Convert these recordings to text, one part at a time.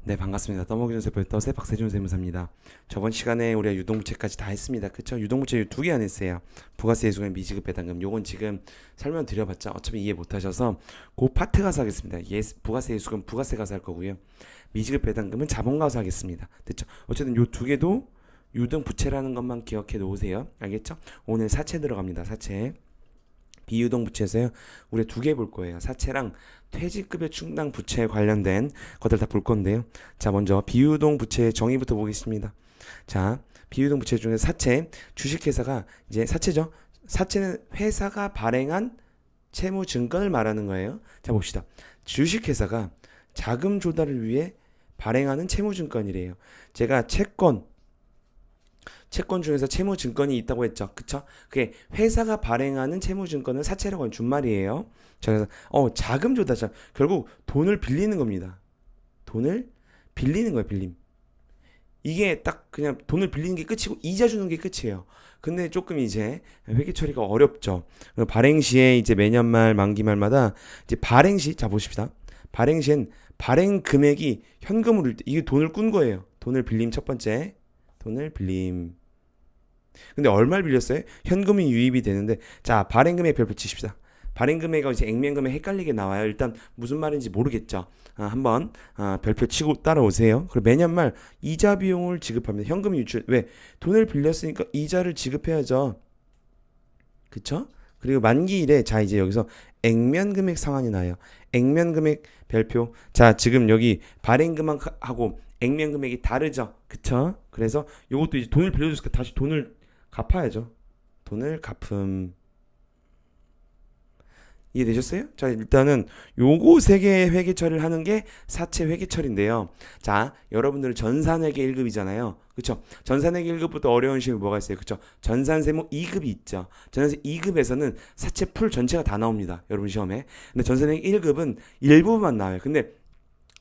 네, 반갑습니다. 떠먹이존세포의 세박세존 세무사입니다. 저번 시간에 우리가 유동부채까지 다 했습니다. 그쵸? 유동부채 두 개 안 했어요. 부가세 예수금 미지급 배당금. 요건 지금 설명드려봤자 어차피 이해 못하셔서 그 파트 가서 하겠습니다. 부가세 예수금 부가세 가서 할 거고요. 미지급 배당금은 자본 가서 하겠습니다. 됐죠? 어쨌든 요 두 개도 유동부채라는 것만 기억해 놓으세요. 알겠죠? 오늘 사채 들어갑니다. 사채. 비유동 부채에서요. 우리 두 개 볼 거예요. 사채랑 퇴직급여 충당 부채에 관련된 것들 다 볼 건데요. 자, 먼저 비유동 부채 정의부터 보겠습니다. 자, 비유동 부채 중에 사채, 주식회사가 이제 사채죠. 사채는 회사가 발행한 채무 증권을 말하는 거예요. 자, 봅시다. 주식회사가 자금 조달을 위해 발행하는 채무 증권이래요. 제가 채권 중에서 채무증권이 있다고 했죠. 그쵸? 그게 회사가 발행하는 채무증권을 사채라고 하는 준말이에요. 자, 그래서 자금 조달자 결국 돈을 빌리는 겁니다. 돈을 빌리는 거예요. 빌림. 이게 딱 그냥 돈을 빌리는 게 끝이고 이자 주는 게 끝이에요. 근데 조금 이제 회계 처리가 어렵죠. 발행 시에 이제 매년 말 만기 말마다 이제 발행 시, 자 보십시다. 발행 시엔 발행 금액이 현금으로 이게 돈을 꾼 거예요. 돈을 빌림. 첫 번째 돈을 빌림. 근데 얼마를 빌렸어요? 현금이 유입이 되는데, 자, 발행금액 별표 치십시다. 발행금액과 이제 액면금액 헷갈리게 나와요. 일단 무슨 말인지 모르겠죠. 한번 별표 치고 따라오세요. 그리고 매년 말 이자 비용을 지급합니다. 현금이 유출. 왜? 돈을 빌렸으니까 이자를 지급해야죠. 그쵸? 그리고 만기일에, 자, 이제 여기서 액면금액 상환이 나요. 액면금액 별표. 자, 지금 여기 발행금액하고 액면금액이 다르죠. 그쵸? 그래서 요것도 이제 돈을 빌려줬으니까 다시 돈을 갚아야죠. 돈을 갚음. 이해되셨어요? 자, 일단은 요거 세 개의 회계 처리를 하는 게 사채 회계 처리인데요. 자, 여러분들은 전산회계 1급이잖아요. 그쵸? 전산회계 1급부터 어려운 시험이 뭐가 있어요? 그쵸? 전산세무 2급이 있죠. 전산세 2급에서는 사채 풀 전체가 다 나옵니다. 여러분 시험에. 근데 전산회계 1급은 일부분만 나와요. 근데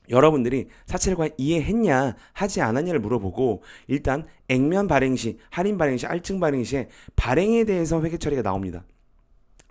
여러분들이 사채를 과연 이해했냐 하지 않았냐를 물어보고 일단 액면 발행 시, 할인 발행 시, 할증 발행 시에 발행에 대해서 회계 처리가 나옵니다.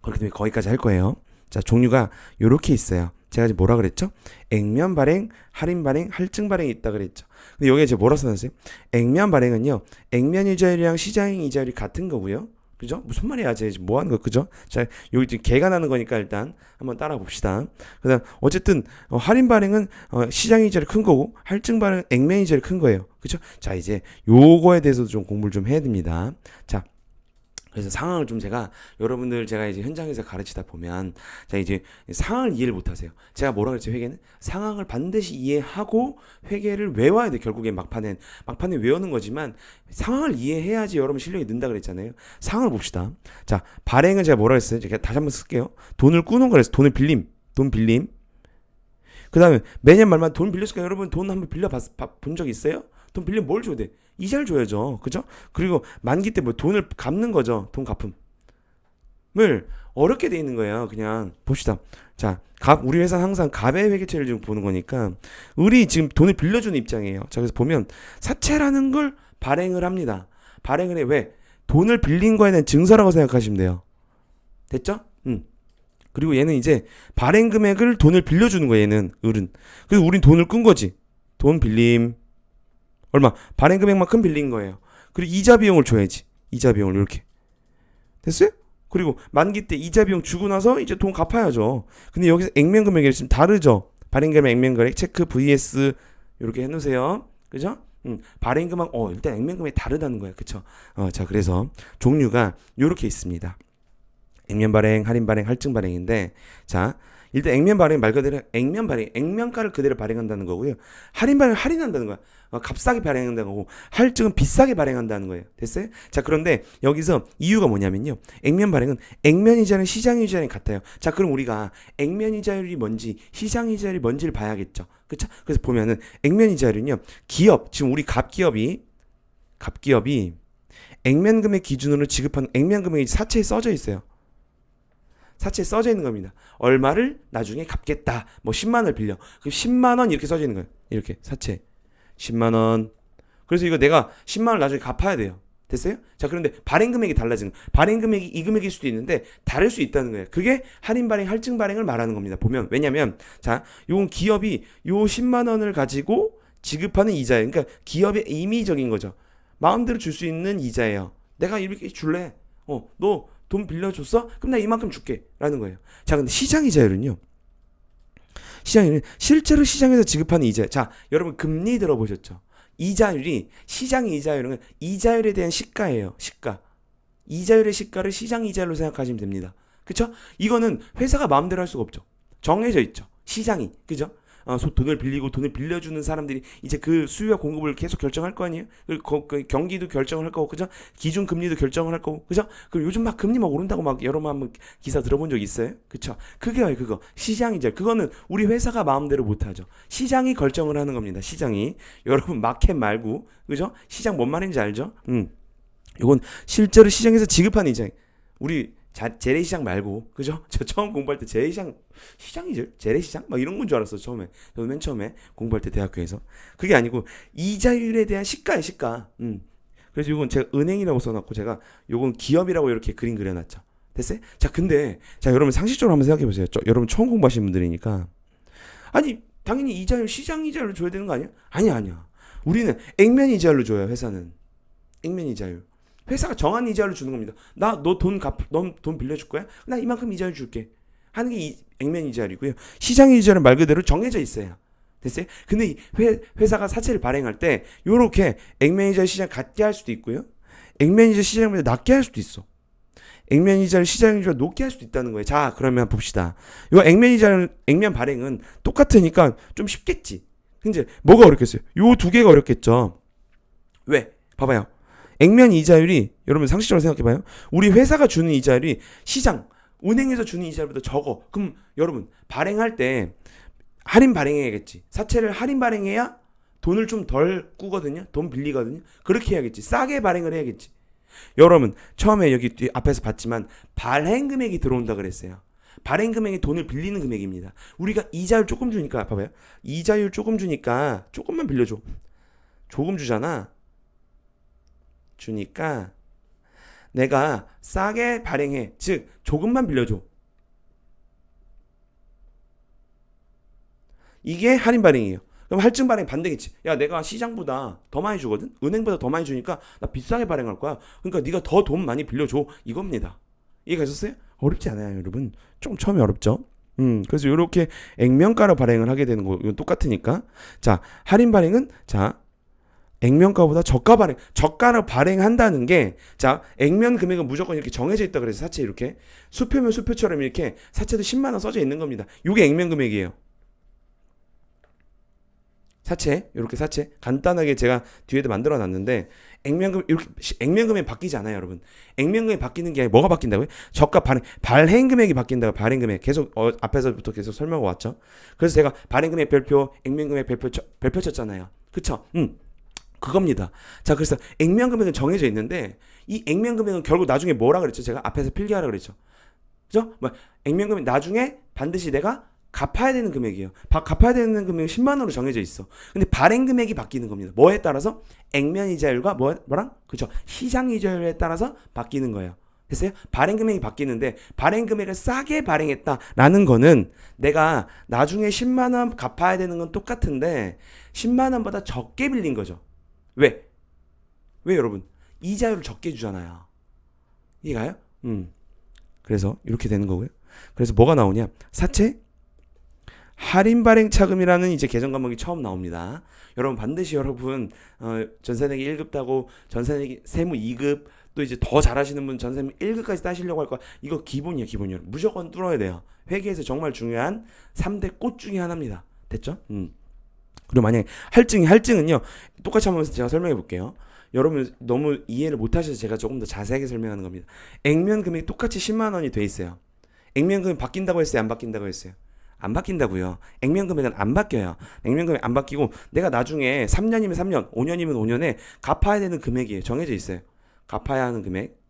그렇기 때문에 거기까지 할 거예요. 자, 종류가 요렇게 있어요. 제가 지금 뭐라 그랬죠? 액면 발행, 할인 발행, 할증 발행이 있다 그랬죠. 근데 여기에 제가 뭐라 써놨어요? 액면 발행은요, 액면 이자율이랑 시장 이자율이 같은 거고요. 그죠? 무슨 말이야, 쟤 지금 뭐 하는 거, 그죠? 자, 여기 지금 개가 나는 거니까 일단 한번 따라 봅시다. 그 다음, 어쨌든, 할인 발행은 시장 이자율이 큰 거고, 할증 발행은 액면 이자율이 큰 거예요. 그죠? 자, 이제 요거에 대해서도 좀 공부를 좀 해야 됩니다. 자, 그래서 상황을 좀 제가 이제 현장에서 가르치다 보면 자 이제 상황을 이해를 못 하세요. 제가 뭐라 그랬죠? 회계는 상황을 반드시 이해하고 회계를 외워야 돼. 결국에 막판에 외우는 거지만 상황을 이해해야지 여러분 실력이 는다 그랬잖아요. 상황을 봅시다. 자, 발행은 제가 뭐라 그랬어요? 제가 다시 한번 쓸게요. 돈을 꾸는 거랬어. 돈을 빌림. 돈 빌림. 그다음에 매년 말마다 돈 빌렸을까? 여러분 돈 한번 본 적 있어요? 돈 빌리면 뭘 줘야 돼? 이자를 줘야죠. 그죠? 그리고 만기 때 뭐 돈을 갚는 거죠. 돈 갚음을 어렵게 돼 있는 거예요. 그냥 봅시다. 자, 우리 회사는 항상 갑의 회계처리를 좀 보는 거니까 우리 지금 돈을 빌려주는 입장이에요. 자, 그래서 보면 사채라는 걸 발행을 합니다. 발행을 해. 왜? 돈을 빌린 거에 대한 증서라고 생각하시면 돼요. 됐죠? 그리고 얘는 이제 발행 금액을 돈을 빌려주는 거예요. 얘는 을은. 그래서 우린 돈을 끈 거지. 돈 빌림. 얼마? 발행 금액만큼 빌린 거예요. 그리고 이자 비용을 줘야지. 이자 비용을 이렇게. 됐어요? 그리고 만기 때 이자 비용 주고 나서 이제 돈 갚아야죠. 근데 여기서 액면 금액이 지금 다르죠. 발행 금액, 액면 금액, 체크, vs 이렇게 해놓으세요. 그죠? 발행 금액, 일단 액면 금액이 다르다는 거예요. 그쵸? 자, 그래서 종류가 이렇게 있습니다. 액면 발행, 할인 발행, 할증 발행인데, 자, 일단 액면 발행 말 그대로 액면 발행, 액면가를 그대로 발행한다는 거고요. 할인 발행 할인한다는 거야. 값싸게 발행한다는 거고, 할증은 비싸게 발행한다는 거예요. 됐어요? 자, 그런데 여기서 이유가 뭐냐면요. 액면 발행은 액면 이자는 시장 이자랑 같아요. 자, 그럼 우리가 액면 이자율이 뭔지, 시장 이자율이 뭔지를 봐야겠죠. 그렇죠? 그래서 보면은 액면 이자율은요. 기업, 지금 우리 갑기업이 액면 금액 기준으로 지급하는 액면 금액이 사채에 써져 있어요. 사채에 써져 있는 겁니다. 얼마를 나중에 갚겠다. 뭐 10만 원을 빌려. 그럼 10만 원 이렇게 써져 있는 거예요. 이렇게 사채 10만 원. 그래서 이거 내가 10만 원 나중에 갚아야 돼요. 됐어요? 자, 그런데 발행 금액이 달라지는 거예요. 발행 금액이 이 금액일 수도 있는데 다를 수 있다는 거예요. 그게 할인 발행, 할증 발행을 말하는 겁니다. 보면 왜냐면 자, 요건 기업이 요 10만 원을 가지고 지급하는 이자예요. 그러니까 기업의 임의적인 거죠. 마음대로 줄 수 있는 이자예요. 내가 이렇게 줄래? 너 돈 빌려줬어? 그럼 나 이만큼 줄게. 라는 거예요. 자, 근데 시장 이자율은요. 시장율은 실제로 시장에서 지급하는 이자. 자, 여러분 금리 들어보셨죠? 이자율이 시장 이자율은 이자율에 대한 시가예요. 시가. 이자율의 시가를 시장 이자율로 생각하시면 됩니다. 그쵸? 이거는 회사가 마음대로 할 수가 없죠. 정해져 있죠. 시장이. 그죠? 돈을 빌리고 돈을 빌려주는 사람들이 이제 그 수요와 공급을 계속 결정할 거 아니에요? 그 경기도 결정을 할 거고, 그죠? 기준 금리도 결정을 할 거고, 그죠? 그리고 요즘 막 금리 막 오른다고 막 여러 번 한번 기사 들어본 적 있어요? 그쵸? 그게요, 그거. 시장이죠. 그거는 우리 회사가 마음대로 못 하죠. 시장이 결정을 하는 겁니다. 시장이. 여러분 마켓 말고, 그죠? 시장 뭔 말인지 알죠? 이건 실제로 시장에서 지급하는 이자. 우리 재래시장 말고, 그죠? 저 처음 공부할 때 시장이죠? 재래시장? 막 이런 건 줄 알았어, 처음에. 저도 맨 처음에 공부할 때 대학교에서. 그게 아니고, 이자율에 대한 시가예요, 시가. 그래서 이건 제가 은행이라고 써놨고, 제가 요건 기업이라고 이렇게 그림 그려놨죠. 됐어요? 자, 근데, 자, 여러분 상식적으로 한번 생각해보세요. 여러분 처음 공부하시는 분들이니까. 아니, 당연히 이자율, 시장 이자율로 줘야 되는 거 아니야? 아니야. 우리는 액면 이자율로 줘요, 회사는. 액면 이자율. 회사가 정한 이자율로 주는 겁니다. 너 돈 빌려줄 거야? 나 이만큼 이자율 줄게. 하는 게 액면 이자율이고요. 시장 이자율은 말 그대로 정해져 있어요. 됐어요? 근데 회사가 사채를 발행할 때 요렇게 액면 이자율 시장 같게 할 수도 있고요. 액면 이자 시장보다 낮게 할 수도 있어. 액면 이자를 시장 이자를 높게 할 수도 있다는 거예요. 자, 그러면 봅시다. 이거 액면 발행은 똑같으니까 좀 쉽겠지. 근데 뭐가 어렵겠어요? 요 두 개가 어렵겠죠. 왜? 봐봐요. 액면 이자율이 여러분 상식적으로 생각해봐요. 우리 회사가 주는 이자율이 시장, 은행에서 주는 이자율보다 적어. 그럼 여러분 발행할 때 할인 발행해야겠지. 사채를 할인 발행해야 돈을 좀 덜 꾸거든요. 돈 빌리거든요. 그렇게 해야겠지. 싸게 발행을 해야겠지. 여러분 처음에 여기 앞에서 봤지만 발행 금액이 들어온다 그랬어요. 발행 금액이 돈을 빌리는 금액입니다. 우리가 이자율 조금 주니까 봐봐요. 이자율 조금 주니까 조금만 빌려줘. 조금 주잖아. 주니까 내가 싸게 발행해. 즉 조금만 빌려줘. 이게 할인 발행이에요. 그럼 할증 발행 반대겠지. 야, 내가 시장보다 더 많이 주거든. 은행보다 더 많이 주니까 나 비싸게 발행할 거야. 그러니까 네가 더 돈 많이 빌려줘. 이겁니다. 이해가셨어요? 어렵지 않아요, 여러분. 좀 처음에 어렵죠. 그래서 이렇게 액면가로 발행을 하게 되는 거 이건 똑같으니까. 자, 할인 발행은 자 액면가보다 저가로 발행한다는 게, 자, 액면 금액은 무조건 이렇게 정해져 있다 그래서 사채 이렇게 수표면 수표처럼 이렇게 사채도 10만 원 써져 있는 겁니다. 이게 액면 금액이에요. 사채 이렇게 사채 간단하게 제가 뒤에도 만들어 놨는데 액면 금액 바뀌지 않아요, 여러분. 액면 금액 바뀌는 게 뭐가 바뀐다고요? 저가 발행 금액이 바뀐다고. 발행 금액 계속 앞에서부터 계속 설명해 왔죠. 그래서 제가 발행 금액 별표, 액면 금액 별표 쳤잖아요. 그쵸? 그겁니다. 자, 그래서 액면 금액은 정해져 있는데 이 액면 금액은 결국 나중에 뭐라 그랬죠? 제가 앞에서 필기하라 그랬죠. 그죠? 액면 금액 나중에 반드시 내가 갚아야 되는 금액이에요. 갚아야 되는 금액이 10만 원으로 정해져 있어. 근데 발행 금액이 바뀌는 겁니다. 뭐에 따라서? 액면 이자율과 뭐랑? 그죠? 시장 이자율에 따라서 바뀌는 거예요. 됐어요? 발행 금액이 바뀌는데 발행 금액을 싸게 발행했다라는 거는 내가 나중에 10만 원 갚아야 되는 건 똑같은데 10만 원보다 적게 빌린 거죠. 왜 여러분? 이자율을 적게 주잖아요. 이해가요? 그래서 이렇게 되는 거고요. 그래서 뭐가 나오냐? 사채 할인 발행 차금이라는 이제 개정 과목이 처음 나옵니다. 여러분 반드시 전세내기 1급 따고 전세내기 세무 2급 또 이제 더 잘하시는 분 전세무 1급까지 따시려고 할 거야. 이거 기본이에요. 무조건 뚫어야 돼요. 회계에서 정말 중요한 3대 꽃 중에 하나입니다. 됐죠? 그리고 만약에 할증은요. 똑같이 한번 제가 설명해 볼게요. 여러분 너무 이해를 못 하셔서 제가 조금 더 자세하게 설명하는 겁니다. 액면 금액이 똑같이 10만 원이 돼 있어요. 액면 금액 바뀐다고 했어요? 안 바뀐다고 했어요? 안 바뀐다고요. 액면 금액은 안 바뀌어요. 액면 금액 안 바뀌고 내가 나중에 3년이면 3년, 5년이면 5년에 갚아야 되는 금액이 정해져 있어요. 갚아야 하는 금액.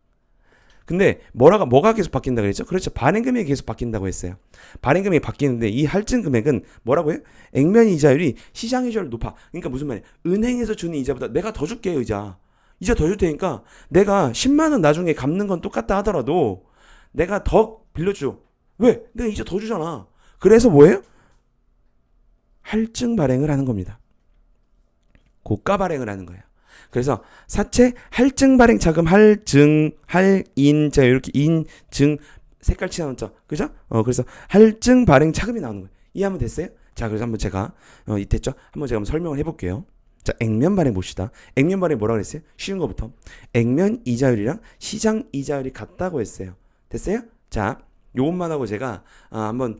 근데 뭐가 계속 바뀐다 그랬죠? 그렇죠. 발행 금액이 계속 바뀐다고 했어요. 발행 금액이 바뀌는데 이 할증 금액은 뭐라고요? 액면 이자율이 시장 이자율 높아. 그러니까 무슨 말이야? 은행에서 주는 이자보다 내가 더 줄게, 이자 더 줄 테니까 내가 10만 원 나중에 갚는 건 똑같다 하더라도 내가 더 빌려줘. 왜? 내가 이자 더 주잖아. 그래서 뭐예요? 할증 발행을 하는 겁니다. 고가 발행을 하는 거예요. 그래서 사채 할증 발행 자금 할증 할인 자 이렇게 인증 색깔 칠하죠. 그죠? 그래서 할증 발행 자금이 나오는 거예요. 이해하면 됐어요? 자, 그래서 한번 제가 이때죠. 한번 제가 한번 설명을 해볼게요. 자, 액면 발행 봅시다. 액면 발행 뭐라고 그랬어요? 쉬운 거부터. 액면 이자율이랑 시장 이자율이 같다고 했어요. 됐어요? 자, 요것만 하고 제가 한번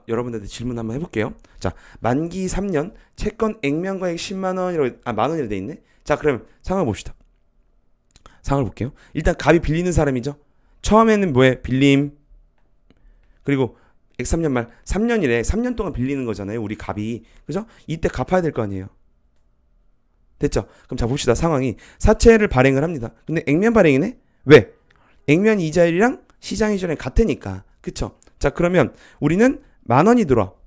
여러분들한테 질문 한번 해볼게요. 자, 만기 3년 채권 액면가액 10만 원이라고 만 원이라 돼 있네. 자, 그럼 상황을 봅시다. 상황을 볼게요. 일단 갑이 빌리는 사람이죠. 처음에는 뭐해? 빌림. 그리고 X3년 말 3년이래. 3년 동안 빌리는 거잖아요. 우리 갑이. 그죠? 이때 갚아야 될 거 아니에요. 됐죠? 그럼 자 봅시다. 상황이 사채를 발행을 합니다. 근데 액면 발행이네? 왜? 액면 이자율이랑 시장 이자율이 같으니까. 그쵸? 자, 그러면 우리는 만 원이 들어.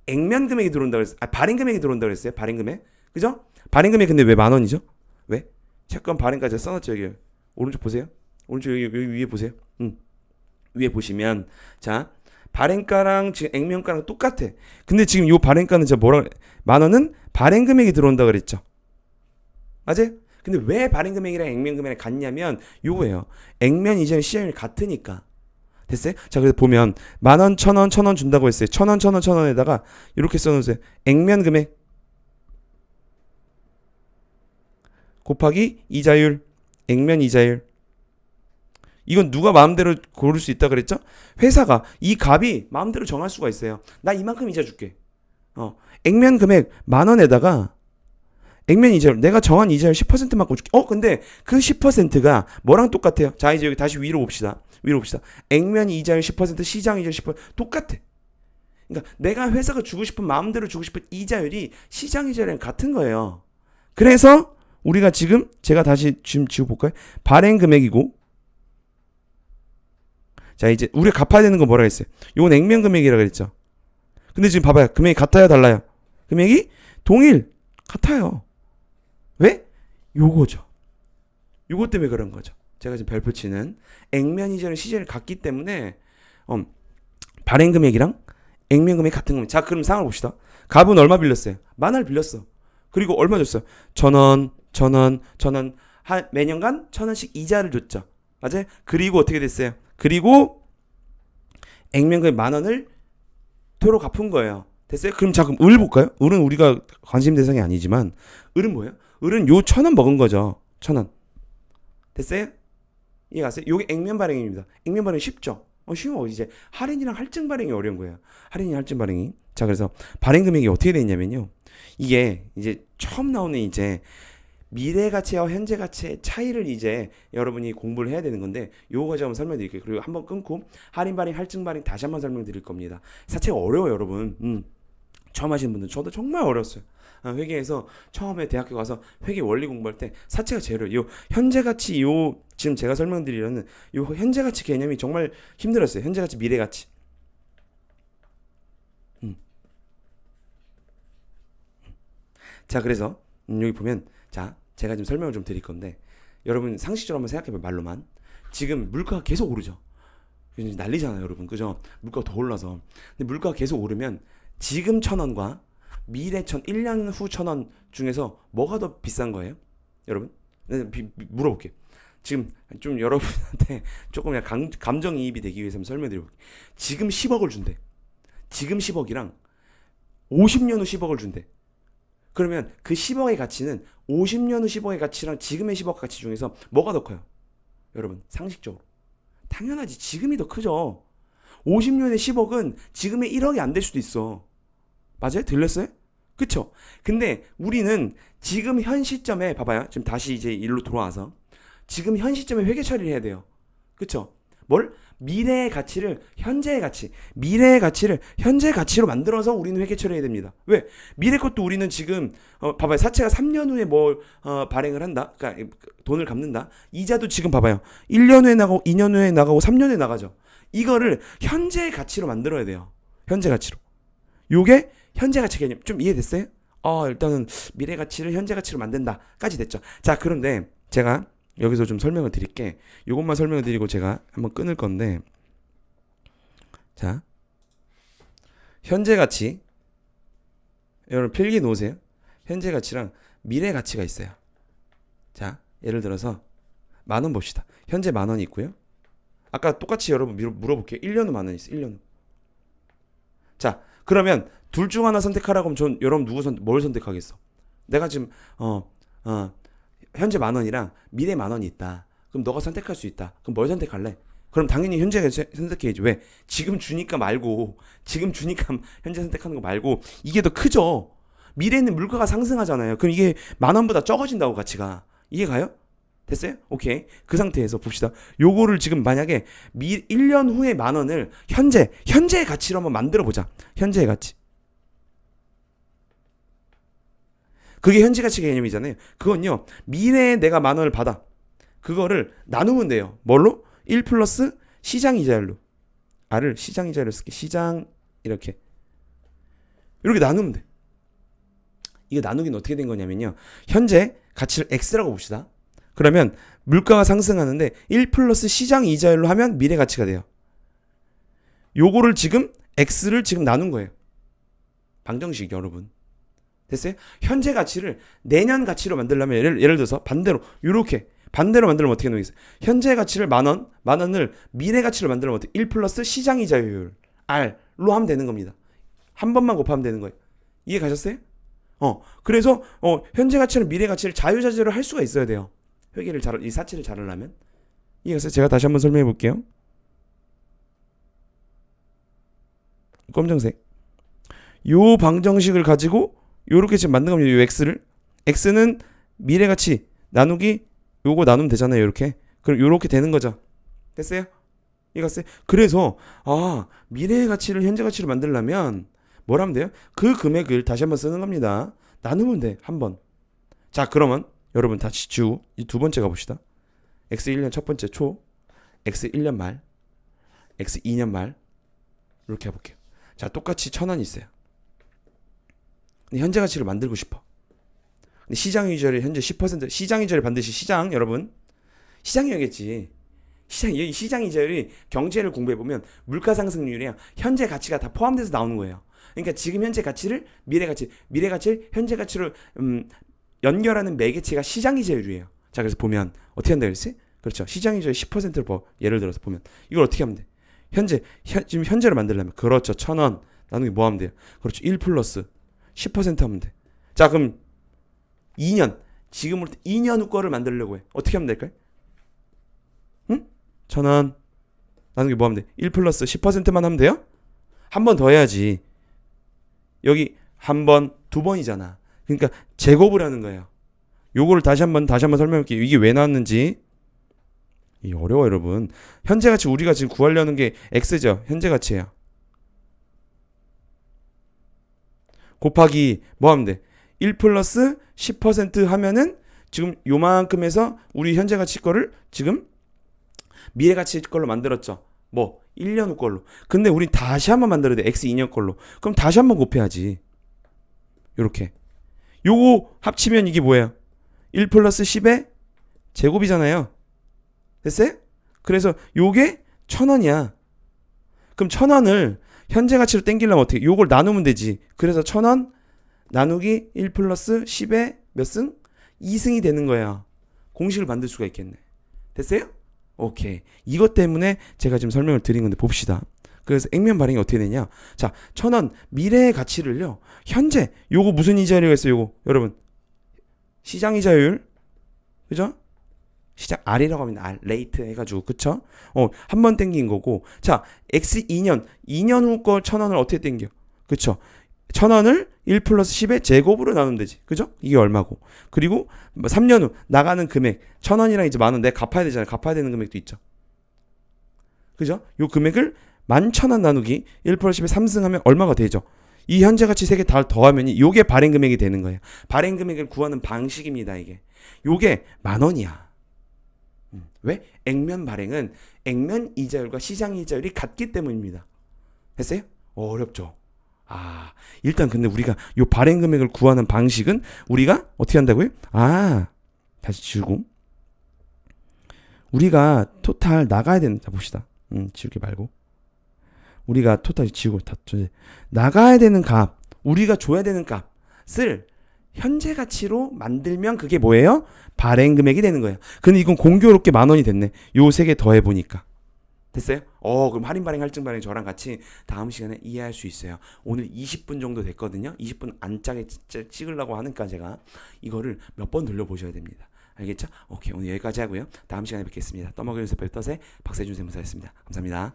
액면 금액이 들어온다고 그랬어요. 발행 금액이 들어온다고 그랬어요. 발행 금액. 그죠? 발행 금액 근데 왜 만 원이죠? 왜? 채권 발행까지 써놨죠. 여기 오른쪽 보세요. 오른쪽 여기 위에 보세요. 위에 보시면 자 발행가랑 지금 액면가랑 똑같아. 근데 지금 요 발행가는 저 뭐라 만 원은 발행 금액이 들어온다 그랬죠. 맞아요? 근데 왜 발행 금액이랑 액면 금액이 같냐면 요거예요. 액면 이자율 시장률이 같으니까. 됐어요? 자, 그래서 보면 만 원, 천 원, 천 원 준다고 했어요. 천 원, 천 원, 천 원에다가 이렇게 써놓으세요. 액면 금액 곱하기 이자율, 액면 이자율. 이건 누가 마음대로 고를 수 있다 그랬죠? 회사가 이 값이 마음대로 정할 수가 있어요. 나 이만큼 이자 줄게. 액면 금액 만 원에다가 액면 이자율 내가 정한 이자율 10%만큼 줄게. 근데 그 10%가 뭐랑 똑같아요? 자, 이제 여기 다시 위로 봅시다. 위로 봅시다. 액면 이자율 10%, 시장 이자율 10% 똑같아. 그러니까 내가 회사가 주고 싶은 마음대로 주고 싶은 이자율이 시장 이자율이랑 같은 거예요. 그래서 우리가 지금 제가 다시 지금 지워볼까요? 발행 금액이고 자 이제 우리가 갚아야 되는 건 뭐라 했어요? 이건 액면 금액이라 그랬죠. 근데 지금 봐봐요. 금액이 같아요 달라요? 금액이 동일 같아요. 왜? 요거죠. 요거 때문에 그런 거죠. 제가 지금 별표 치는 액면 이자는 시제를 같기 때문에 발행 금액이랑 액면 금액이 같은 겁니다. 자, 그럼 상황을 봅시다. 갑은 얼마 빌렸어요? 만 원을 빌렸어. 그리고 얼마 줬어요? 1,000원, 1,000원, 1,000원. 매년간 1,000원씩 이자를 줬죠. 맞아요? 그리고 어떻게 됐어요? 그리고 액면 금액 만 원을 토로 갚은 거예요. 됐어요? 그럼 자, 그럼 을 볼까요? 을은 우리가 관심 대상이 아니지만 을은 뭐예요? 을은 요 1,000원 먹은 거죠. 1,000원. 됐어요? 이해가세요? 요게 액면 발행입니다. 액면 발행 쉽죠? 쉬워. 이제 할인이랑 할증 발행이 어려운 거예요. 할인이 할증 발행이. 자, 그래서 발행 금액이 어떻게 돼 있냐면요. 이게 이제 처음 나오는 이제 미래 가치와 현재 가치의 차이를 이제 여러분이 공부를 해야 되는 건데 요거 제가 한번 설명드릴게요. 그리고 한번 끊고 할인 발행, 할증 발행 다시 한번 설명드릴 겁니다. 사채가 어려워요, 여러분. 처음 하시는 분들 저도 정말 어려웠어요. 회계에서 처음에 대학교 가서 회계 원리 공부할 때 사채가 제일 어려워요. 요 현재 가치 요 지금 제가 설명드리려는 요 현재 가치 개념이 정말 힘들었어요. 현재 가치, 미래 가치. 자, 그래서 여기 보면 자 제가 지금 설명을 좀 드릴 건데 여러분 상식적으로 한번 생각해봐요. 말로만. 지금 물가가 계속 오르죠. 난리잖아요, 여러분. 그죠? 물가가 더 올라서. 근데 물가가 계속 오르면 지금 1,000원과 미래 1년 후 1,000원 중에서 뭐가 더 비싼 거예요? 여러분? 물어볼게요. 지금 좀 여러분한테 조금 감정이입이 되기 위해서 한번 설명드려볼게요. 지금 10억을 준대. 지금 10억이랑 50년 후 10억을 준대. 그러면 그 10억의 가치는 50년 후 10억의 가치랑 지금의 10억 가치 중에서 뭐가 더 커요? 여러분, 상식적으로. 당연하지. 지금이 더 크죠. 50년의 10억은 지금의 1억이 안 될 수도 있어. 맞아요? 들렸어요? 그쵸? 근데 우리는 지금 현 시점에 봐봐요. 지금 다시 이제 일로 돌아와서 지금 현 시점에 회계 처리를 해야 돼요. 그쵸? 뭘? 미래의 가치를 현재의 가치, 미래의 가치를 현재 가치로 만들어서 우리는 회계 처리해야 됩니다. 왜? 미래 것도 우리는 지금 봐봐요. 사채가 3년 후에 뭘 발행을 한다. 그러니까 돈을 갚는다. 이자도 지금 봐봐요. 1년 후에 나가고 2년 후에 나가고 3년 후에 나가죠. 이거를 현재의 가치로 만들어야 돼요. 현재 가치로. 요게 현재 가치 개념 좀 이해됐어요? 일단은 미래 가치를 현재 가치로 만든다까지 됐죠. 자, 그런데 제가 여기서 좀 설명을 드릴게. 요것만 설명을 드리고 제가 한번 끊을 건데 자 현재 가치 여러분 필기 놓으세요. 현재 가치랑 미래 가치가 있어요. 자, 예를 들어서 10,000원 봅시다. 현재 10,000원이 있고요. 아까 똑같이 여러분 물어볼게요. 1년 후 10,000원 있어. 1년 후. 자, 그러면 둘 중 하나 선택하라고 하면 전 여러분 뭘 선택하겠어? 내가 지금 현재 10,000원이랑 미래 10,000원이 있다. 그럼 너가 선택할 수 있다. 그럼 뭘 선택할래? 그럼 당연히 현재가 선택해야지. 왜? 지금 주니까 말고, 지금 주니까 현재 선택하는 거 말고, 이게 더 크죠? 미래는 물가가 상승하잖아요. 그럼 이게 10,000원보다 적어진다고, 가치가. 이해 가요? 됐어요? 오케이. 그 상태에서 봅시다. 요거를 지금 만약에 1년 후에 10,000원을 현재의 가치로 한번 만들어 보자. 현재의 가치. 그게 현재 가치 개념이잖아요. 그건요, 미래에 내가 10,000원을 받아. 그거를 나누면 돼요. 뭘로? 1 플러스 시장 이자율로. R을 시장 이자율로 쓸게. 시장, 이렇게 나누면 돼. 이거 나누기는 어떻게 된 거냐면요, 현재 가치를 X라고 봅시다. 그러면 물가가 상승하는데 1 플러스 시장 이자율로 하면 미래 가치가 돼요. 요거를 지금 X를 지금 나눈 거예요. 방정식 여러분. 됐어요? 현재 가치를 내년 가치로 만들려면 예를 들어서 반대로 이렇게 반대로 만들면 어떻게 되겠어요? 현재 가치를 10,000원을 미래 가치로 만들면 어떻게? 1 플러스 시장 이자율 R로 하면 되는 겁니다. 한 번만 곱하면 되는 거예요. 이해 가셨어요? 그래서 현재 가치는 미래 가치를 자유자재로 할 수가 있어야 돼요. 회계를 이 사치를 잘 하려면. 이해 가세요? 제가 다시 한번 설명해 볼게요. 검정색. 요 방정식을 가지고 요렇게 지금 만든 겁니다. 요 X는 미래 가치 나누기 요거 나누면 되잖아요. 요렇게. 그럼 요렇게 되는 거죠. 됐어요? 이해갔어요? 그래서 미래의 가치를 현재 가치로 만들려면 뭘 하면 돼요? 그 금액을 다시 한번 쓰는 겁니다. 나누면 돼. 한 번. 자, 그러면 여러분 다시 지우고 이 두 번째 가봅시다. X 1년 첫 번째 초, X 1년 말, X 2년 말 이렇게 해볼게요. 자, 똑같이 1,000원이 있어요. 근데 현재 가치를 만들고 싶어. 근데 시장 이자율이 현재 10%, 시장 이자율이 반드시 시장, 여러분. 시장이겠지. 시장 이자율이 경제를 공부해 보면 물가 상승률이랑 현재 가치가 다 포함돼서 나오는 거예요. 그러니까 지금 현재 가치를 미래 가치를 현재 가치로 연결하는 매개체가 시장 이자율이에요. 자, 그래서 보면 어떻게 한다 그랬지? 그렇죠. 시장 이자율 10%를 예를 들어서 보면 이걸 어떻게 하면 돼? 지금 현재로 만들려면 그렇죠. 1,000원 나누기 뭐 하면 돼요? 그렇죠. 1 플러스 10% 하면 돼. 자, 그럼 2년 지금부터 2년 후 거를 만들려고 해. 어떻게 하면 될까요? 응? 1,000원 나누기 뭐 하면 돼? 1 플러스 10%만 하면 돼요? 한 번 더 해야지. 여기 한 번, 두 번이잖아. 그러니까 제곱을 하는 거예요. 요거를 다시 한번 설명할게요. 이게 왜 나왔는지. 이게 어려워 여러분. 현재 가치 우리가 지금 구하려는 게 X죠. 현재 가치예요. 곱하기 뭐 하면 돼? 1 플러스 10% 하면은 지금 요만큼에서 우리 현재 가치 거를 지금 미래 가치 걸로 만들었죠. 뭐 1년 후 걸로. 근데 우리 다시 한번 만들어야 돼. X 2년 걸로. 그럼 다시 한번 곱해야지. 요렇게. 요거 합치면 이게 뭐예요? 1 플러스 10의 제곱이잖아요. 됐어요? 그래서 요게 1,000원이야. 그럼 1,000원을 현재 가치로 땡기려면 어떻게? 요걸 나누면 되지. 그래서 1,000원 나누기 1 플러스 10의 몇 승? 2승이 되는 거야. 공식을 만들 수가 있겠네. 됐어요? 오케이. 이것 때문에 제가 지금 설명을 드린 건데 봅시다. 그래서 액면 발행이 어떻게 되냐? 자, 1,000원 미래의 가치를요. 현재 요거 무슨 이자율이가 있어요? 요거 여러분 시장 이자율, 그죠? 시장 R이라고 하면 R 레이트 해가지고 그쵸? 한 번 땡긴 거고. 자, X 2년 후 거 1,000원을 어떻게 땡겨? 그쵸? 1,000원을 1 플러스 10의 제곱으로 나누면 되지. 그죠? 이게 얼마고. 그리고 3년 후 나가는 금액 1,000원이랑 이제 10,000원 내가 갚아야 되잖아요. 갚아야 되는 금액도 있죠. 그죠? 요 금액을 11,000원 나누기 1 플러스 10의 3승하면 얼마가 되죠? 이 현재 가치 3개 다 더하면 요게 발행 금액이 되는 거예요. 발행 금액을 구하는 방식입니다. 이게. 요게 10,000원이야. 왜? 액면 발행은 액면 이자율과 시장 이자율이 같기 때문입니다. 됐어요? 어렵죠? 일단 근데 우리가 요 발행 금액을 구하는 방식은 우리가 어떻게 한다고요? 다시 지우고. 우리가 토탈 나가야 되는, 자 봅시다. 지우기 말고. 우리가 토탈 지우고 다 나가야 되는 값, 우리가 줘야 되는 값을 현재 가치로 만들면 그게 뭐예요? 발행 금액이 되는 거예요. 근데 이건 공교롭게 10,000원이 됐네. 요 세 개 더해 보니까. 됐어요? 그럼 할인 발행, 할증 발행 저랑 같이 다음 시간에 이해할 수 있어요. 오늘 20분 정도 됐거든요. 20분 안 짜게 찍으려고 하니까 제가 이거를 몇 번 돌려보셔야 됩니다. 알겠죠? 오케이, 오늘 여기까지 하고요. 다음 시간에 뵙겠습니다. 떠먹여 연습 별 덫의 박세준 세무사였습니다. 감사합니다.